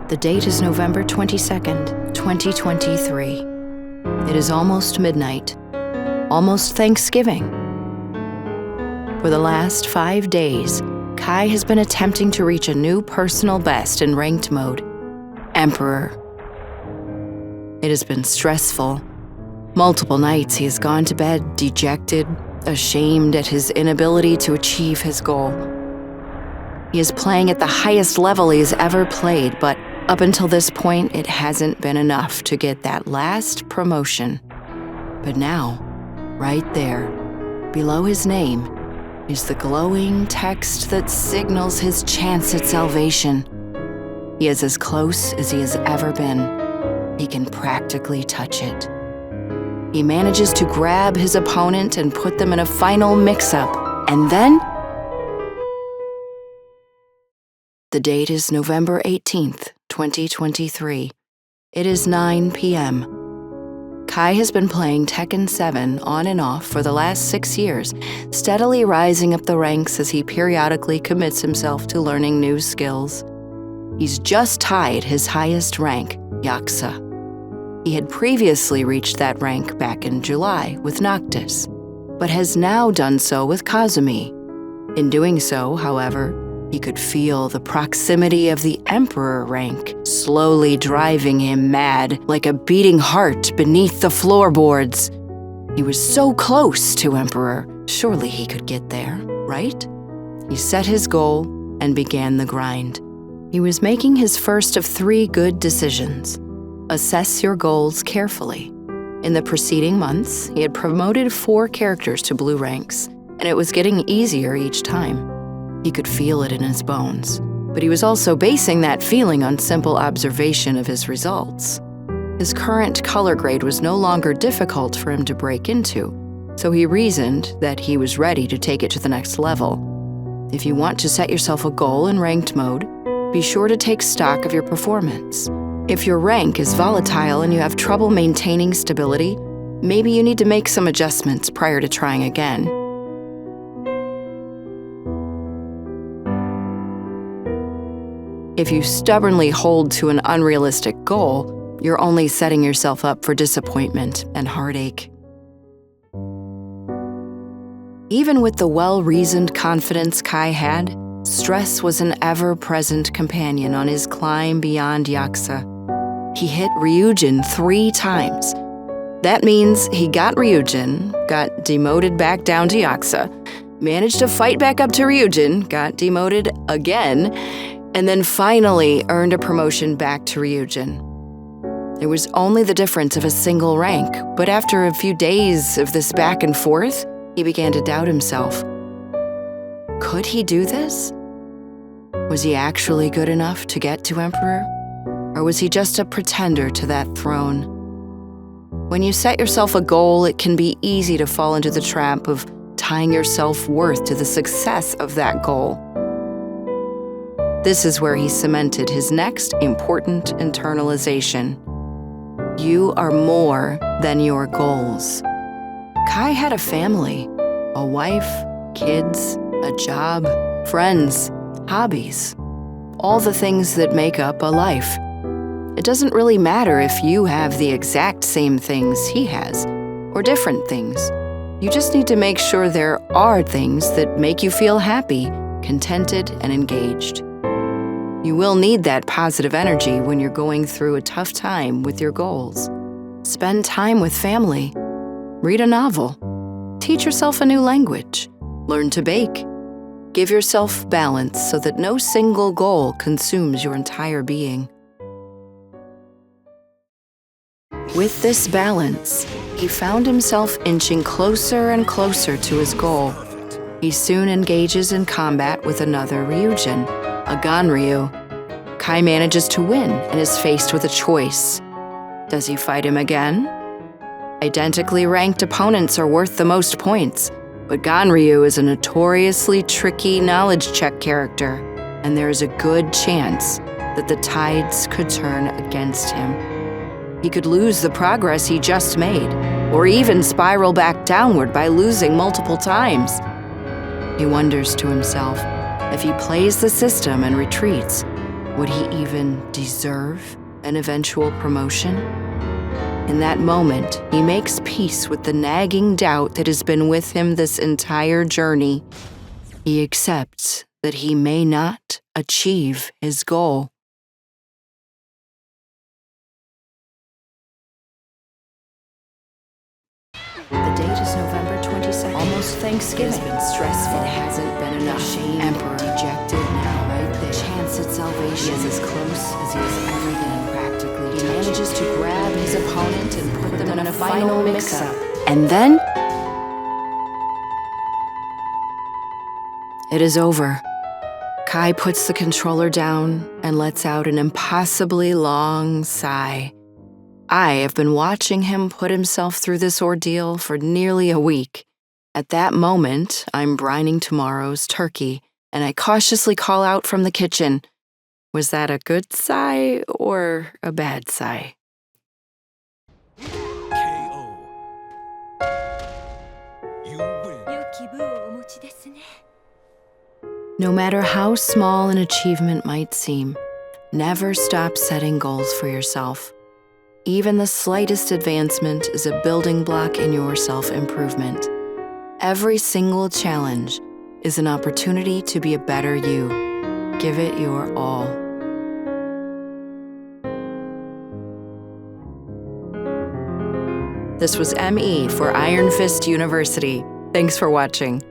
The date is November 22nd, 2023. It is almost midnight, almost Thanksgiving. For the last 5 days, Kai has been attempting to reach a new personal best in ranked mode, Emperor. It has been stressful. Multiple nights he has gone to bed dejected, ashamed at his inability to achieve his goal. He is playing at the highest level he has ever played, but up until this point, it hasn't been enough to get that last promotion. But now, right there, below his name, is the glowing text that signals his chance at salvation. He is as close as he has ever been. He can practically touch it. He manages to grab his opponent and put them in a final mix-up, and then the date is November 18th, 2023. It is 9 p.m. Kai has been playing Tekken 7 on and off for the last 6 years, steadily rising up the ranks as he periodically commits himself to learning new skills. He's just tied his highest rank, Yakuza. He had previously reached that rank back in July with Noctis, but has now done so with Kazumi. In doing so, however, he could feel the proximity of the Emperor rank slowly driving him mad like a beating heart beneath the floorboards. He was so close to Emperor, surely he could get there, right? He set his goal and began the grind. He was making his first of 3 good decisions. Assess your goals carefully. In the preceding months, he had promoted 4 characters to blue ranks, and it was getting easier each time. He could feel it in his bones, but he was also basing that feeling on simple observation of his results. His current color grade was no longer difficult for him to break into, so he reasoned that he was ready to take it to the next level. If you want to set yourself a goal in ranked mode, be sure to take stock of your performance. If your rank is volatile and you have trouble maintaining stability, maybe you need to make some adjustments prior to trying again. If you stubbornly hold to an unrealistic goal, you're only setting yourself up for disappointment and heartache. Even with the well-reasoned confidence Kai had, stress was an ever-present companion on his climb beyond Yakuza. He hit Ryujin 3 times. That means he got Ryujin, got demoted back down to Yakuza, managed to fight back up to Ryujin, got demoted again, and then finally earned a promotion back to Ryujin. It was only the difference of a single rank, but after a few days of this back and forth, he began to doubt himself. Could he do this? Was he actually good enough to get to Emperor? Or was he just a pretender to that throne? When you set yourself a goal, it can be easy to fall into the trap of tying your self-worth to the success of that goal. This is where he cemented his next important internalization. You are more than your goals. Kai had a family, a wife, kids, a job, friends, hobbies, all the things that make up a life. It doesn't really matter if you have the exact same things he has, or different things. You just need to make sure there are things that make you feel happy, contented, and engaged. You will need that positive energy when you're going through a tough time with your goals. Spend time with family. Read a novel. Teach yourself a new language. Learn to bake. Give yourself balance so that no single goal consumes your entire being. With this balance, he found himself inching closer and closer to his goal. He soon engages in combat with another Ryujin, a Ganryu. Kai manages to win and is faced with a choice. Does he fight him again? Identically ranked opponents are worth the most points, but Ganryu is a notoriously tricky knowledge check character, and there is a good chance that the tides could turn against him. He could lose the progress he just made, or even spiral back downward by losing multiple times. He wonders to himself, if he plays the system and retreats, Would he even deserve an eventual promotion? In that moment, he makes peace with the nagging doubt that has been with him this entire journey. He accepts that he may not achieve his goal. The date is November 22nd. Almost Thanksgiving. It's been stressful. It hasn't been enough. Shame, Emperor, dejected, now right there. Chance at salvation. He is as close as he has ever been practically. He manages to grab his opponent and put them in a final mix-up. And then it is over. Kai puts the controller down and lets out an impossibly long sigh. I have been watching him put himself through this ordeal for nearly a week. At that moment, I'm brining tomorrow's turkey, and I cautiously call out from the kitchen. Was that a good sigh or a bad sigh? KO. You win. No matter how small an achievement might seem, never stop setting goals for yourself. Even the slightest advancement is a building block in your self-improvement. Every single challenge is an opportunity to be a better you. Give it your all. This was ME for Iron Fist University. Thanks for watching.